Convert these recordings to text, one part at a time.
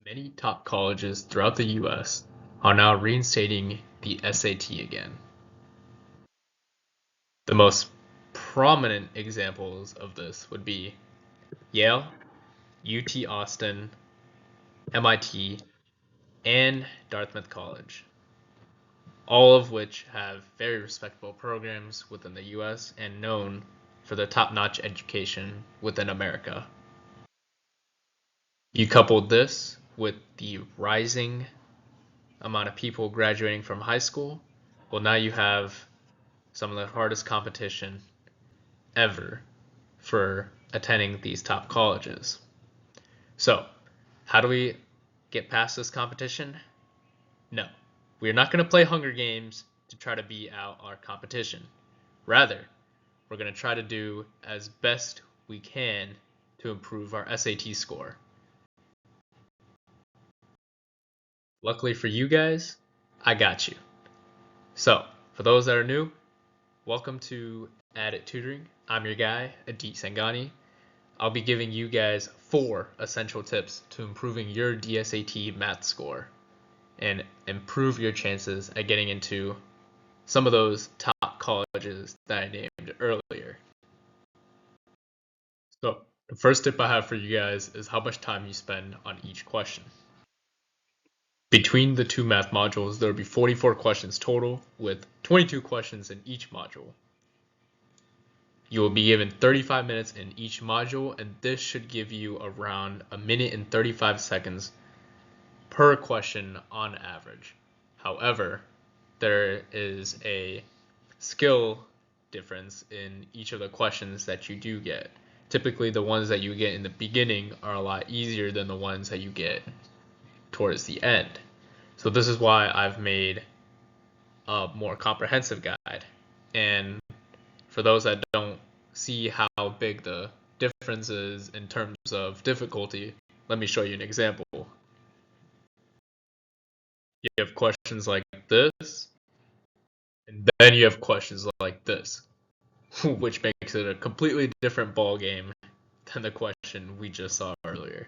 Many top colleges throughout the US are now reinstating the SAT again. The most prominent examples of this would be Yale, UT Austin, MIT, and Dartmouth College, all of which have very respectable programs within the US and known for their top-notch education within America. You coupled this with the rising amount of people graduating from high school, well, now you have some of the hardest competition ever for attending these top colleges. So, how do we get past this competition? No, we're not going to play Hunger Games to try to beat out our competition. Rather, we're going to try to do as best we can to improve our SAT score. Luckily for you guys, I got you. So, for those that are new, welcome to Added Tutoring. I'm your guy, Adit Sangani. I'll be giving you guys 4 essential tips to improving your DSAT math score and improve your chances at getting into some of those top colleges that I named earlier. So, the first tip I have for you guys is how much time you spend on each question. Between the 2 math modules, there will be 44 questions total, with 22 questions in each module. You will be given 35 minutes in each module, and this should give you around 1 minute and 35 seconds per question on average. However, there is a skill difference in each of the questions that you do get. Typically, the ones that you get in the beginning are a lot easier than the ones that you get towards the end. So this is why I've made a more comprehensive guide. And for those that don't see how big the difference is in terms of difficulty, let me show you an example. You have questions like this, and then you have questions like this, which makes it a completely different ball game than the question we just saw earlier.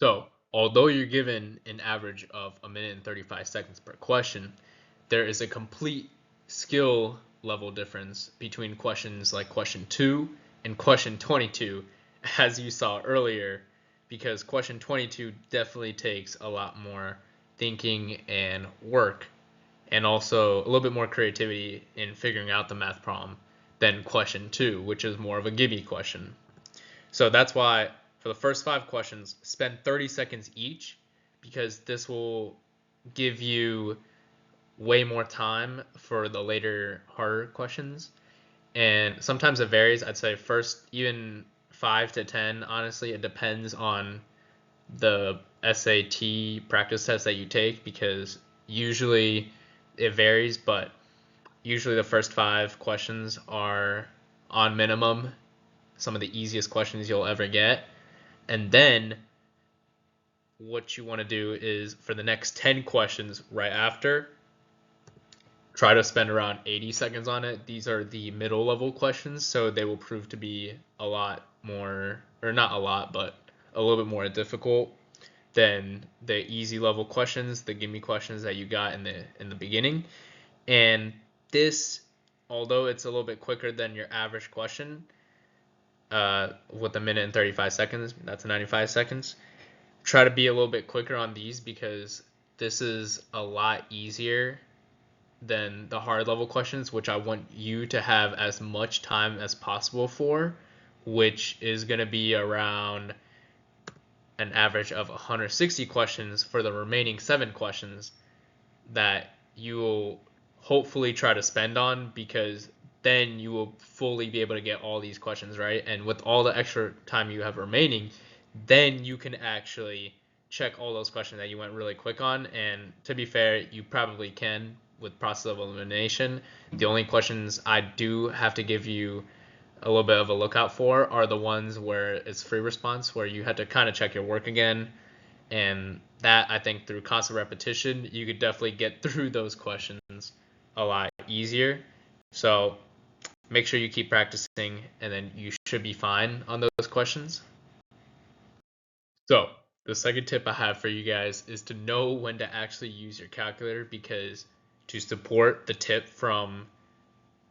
So, although you're given an average of 1 minute and 35 seconds per question, there is a complete skill level difference between questions like question 2 and question 22, as you saw earlier, because question 22 definitely takes a lot more thinking and work, and also a little bit more creativity in figuring out the math problem than question 2, which is more of a gimme question. So that's why for the first 5 questions, spend 30 seconds each, because this will give you way more time for the later harder questions. And sometimes it varies. I'd say first even 5 to 10, honestly, it depends on the SAT practice test that you take, because usually it varies, but usually the first 5 questions are on minimum some of the easiest questions you'll ever get. And then what you want to do is for the next 10 questions right after, try to spend around 80 seconds on it. These are the middle level questions, so they will prove to be a lot more, or not a lot, but a little bit more difficult than the easy level questions, the gimme questions that you got in the beginning. And this, although it's a little bit quicker than your average question, with 1 minute and 35 seconds, that's 95 seconds. Try to be a little bit quicker on these, because this is a lot easier than the hard level questions, which I want you to have as much time as possible for, which is going to be around an average of 160 questions for the remaining 7 questions that you will hopefully try to spend on, because then you will fully be able to get all these questions right. And with all the extra time you have remaining, then you can actually check all those questions that you went really quick on. And to be fair, you probably can with process of elimination. The only questions I do have to give you a little bit of a lookout for are the ones where it's free response, where you had to kind of check your work again. And that, I think, through constant repetition, you could definitely get through those questions a lot easier. So make sure you keep practicing, and then you should be fine on those questions. So The second tip I have for you guys is to know when to actually use your calculator, because to support the tip from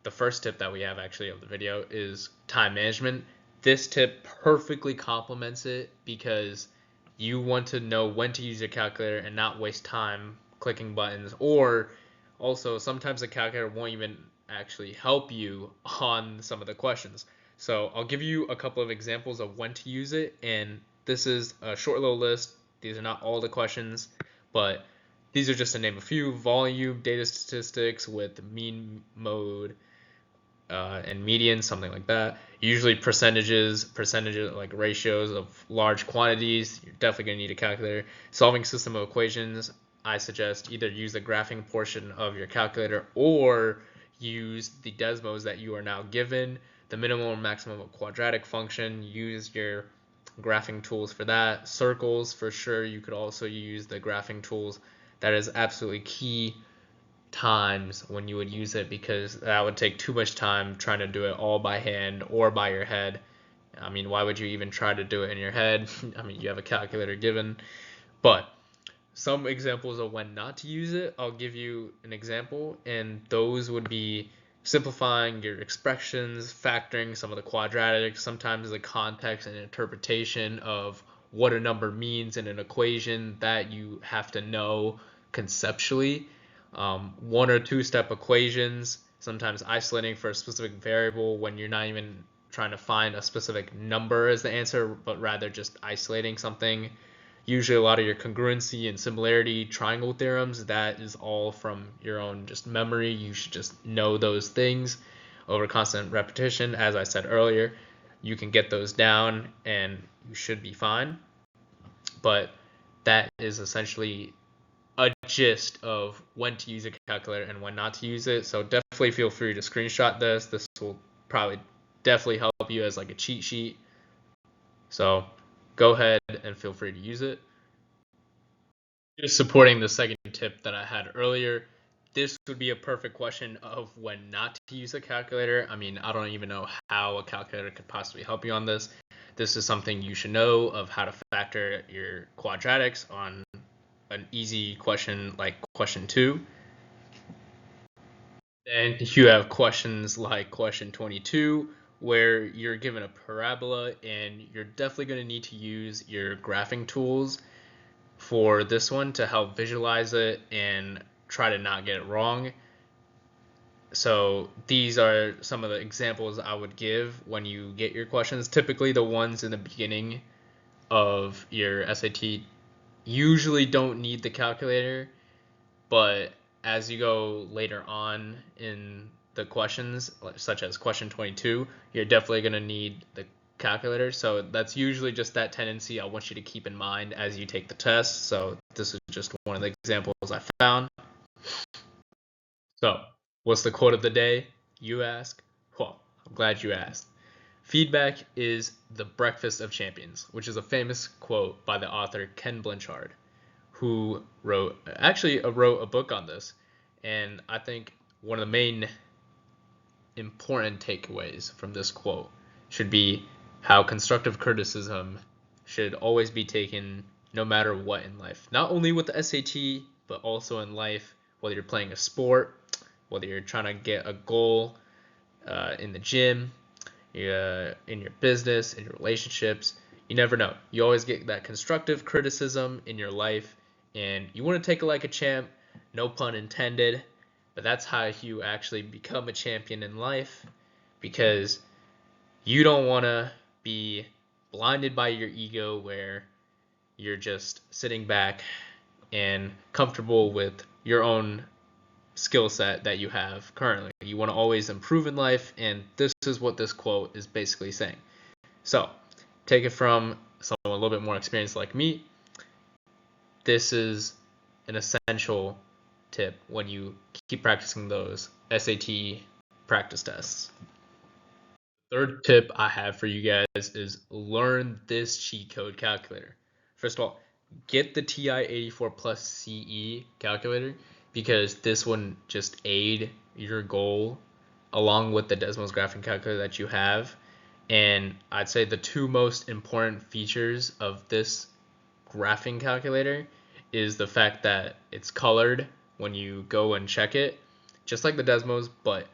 the first tip that we have actually of the video is time management. This tip perfectly complements it, because you want to know when to use your calculator and not waste time clicking buttons, or also sometimes the calculator won't even actually help you on some of the questions. So I'll give you a couple of examples of when to use it, and this is a short little list. These are not all the questions, but these are just to name a few. Volume, data statistics with mean, mode, and median, something like that. Usually percentages like ratios of large quantities. You're definitely going to need a calculator. Solving system of equations, I suggest either use the graphing portion of your calculator or use the Desmos that you are now given. The minimum or maximum of quadratic function, use your graphing tools for that. Circles, for sure, you could also use the graphing tools. That is absolutely key times when you would use it, because that would take too much time trying to do it all by hand or by your head. I mean, why would you even try to do it in your head? I mean, you have a calculator given. But some examples of when not to use it, I'll give you an example, and those would be simplifying your expressions, factoring some of the quadratics, sometimes the context and interpretation of what a number means in an equation that you have to know conceptually. One or two step equations, sometimes isolating for a specific variable when you're not even trying to find a specific number as the answer, but rather just isolating something. Usually a lot of your congruency and similarity triangle theorems, that is all from your own just memory. You should just know those things over constant repetition. As I said earlier, you can get those down and you should be fine. But that is essentially a gist of when to use a calculator and when not to use it. So definitely feel free to screenshot this. This will probably definitely help you as like a cheat sheet. So go ahead and feel free to use it. Just supporting the second tip that I had earlier, this would be a perfect question of when not to use a calculator. I mean, I don't even know how a calculator could possibly help you on this. This is something you should know of how to factor your quadratics on an easy question like question 2. Then you have questions like question 22, where you're given a parabola and you're definitely going to need to use your graphing tools for this one to help visualize it and try to not get it wrong. So these are some of the examples I would give when you get your questions. Typically the ones in the beginning of your SAT usually don't need the calculator, but as you go later on in the questions, such as question 22, you're definitely going to need the calculator. So that's usually just that tendency I want you to keep in mind as you take the test. So this is just one of the examples I found. So what's the quote of the day, you ask? Well, I'm glad you asked. Feedback is the breakfast of champions, which is a famous quote by the author Ken Blanchard, who wrote a book on this. And I think one of the main important takeaways from this quote should be how constructive criticism should always be taken no matter what in life. Not only with the SAT, but also in life, whether you're playing a sport, whether you're trying to get a goal in the gym, in your business, in your relationships. You never know. You always get that constructive criticism in your life, and you want to take it like a champ, no pun intended, but that's how you actually become a champion in life, because you don't want to be blinded by your ego where you're just sitting back and comfortable with your own skill set that you have currently. You want to always improve in life, and this is what this quote is basically saying. So take it from someone a little bit more experienced like me. This is an essential tip when you keep practicing those SAT practice tests. Third tip I have for you guys is learn this cheat code calculator. First of all, get the TI-84 plus CE calculator, because this one just aid your goal along with the Desmos graphing calculator that you have. And I'd say the two most important features of this graphing calculator is the fact that it's colored when you go and check it, just like the Desmos, but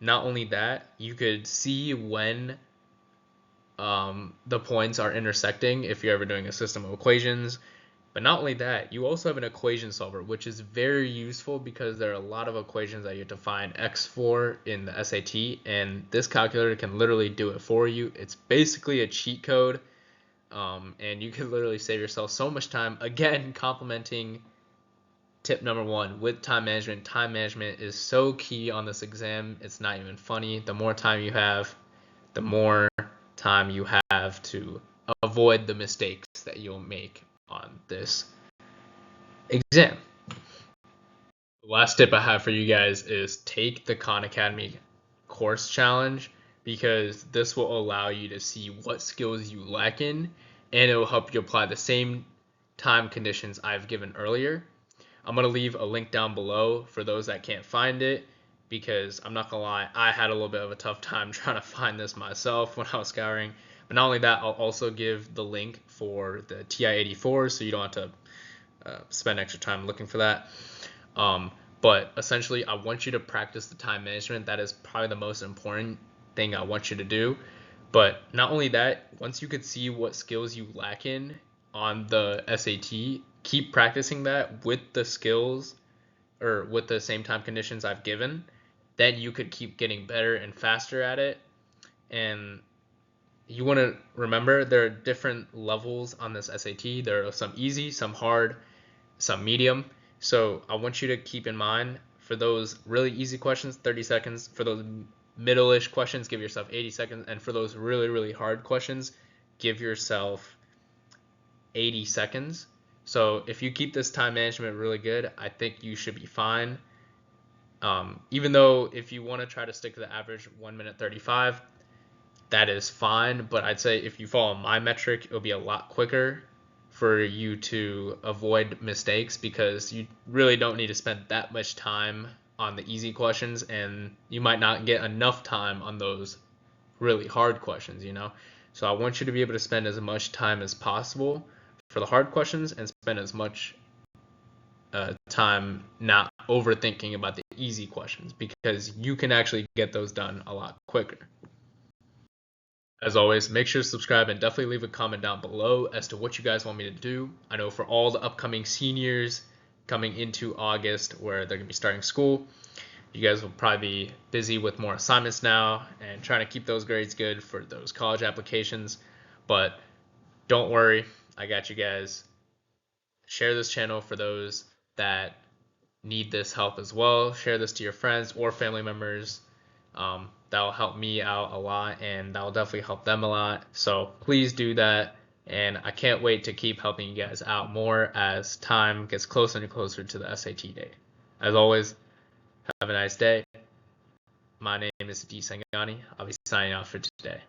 not only that, you could see when the points are intersecting if you're ever doing a system of equations. But not only that, you also have an equation solver, which is very useful because there are a lot of equations that you have to find x for in the SAT, and this calculator can literally do it for you. It's basically a cheat code, and you can literally save yourself so much time. Again, complementing tip number 1 with time management. Time management is so key on this exam. It's not even funny. The more time you have, the more time you have to avoid the mistakes that you'll make on this exam. The last tip I have for you guys is take the Khan Academy course challenge, because this will allow you to see what skills you lack in, and it will help you apply the same time conditions I've given earlier. I'm going to leave a link down below for those that can't find it, because I'm not going to lie, I had a little bit of a tough time trying to find this myself when I was scouring. But not only that, I'll also give the link for the TI-84, so you don't have to spend extra time looking for that. But essentially, I want you to practice the time management. That is probably the most important thing I want you to do. But not only that, once you could see what skills you lack in on the SAT, keep practicing that with the skills or with the same time conditions I've given. Then you could keep getting better and faster at it. And you want to remember there are different levels on this SAT. There are some easy, some hard, some medium. So I want you to keep in mind, for those really easy questions, 30 seconds. For those middle-ish questions, give yourself 80 seconds. And for those really, really hard questions, give yourself 80 seconds. So if you keep this time management really good, I think you should be fine. Even though if you want to try to stick to the average 1 minute 35, that is fine. But I'd say if you follow my metric, it'll be a lot quicker for you to avoid mistakes, because you really don't need to spend that much time on the easy questions, and you might not get enough time on those really hard questions, you know? So I want you to be able to spend as much time as possible for the hard questions and spend as much time not overthinking about the easy questions, because you can actually get those done a lot quicker. As always, make sure to subscribe and definitely leave a comment down below as to what you guys want me to do. I know for all the upcoming seniors coming into August, where they're going to be starting school, you guys will probably be busy with more assignments now and trying to keep those grades good for those college applications. But don't worry, I got you guys. Share this channel for those that need this help as well. Share this to your friends or family members. That will help me out a lot, and that will definitely help them a lot. So please do that, and I can't wait to keep helping you guys out more as time gets closer and closer to the SAT date. As always, have a nice day. My name is DSAT. I'll be signing off for today.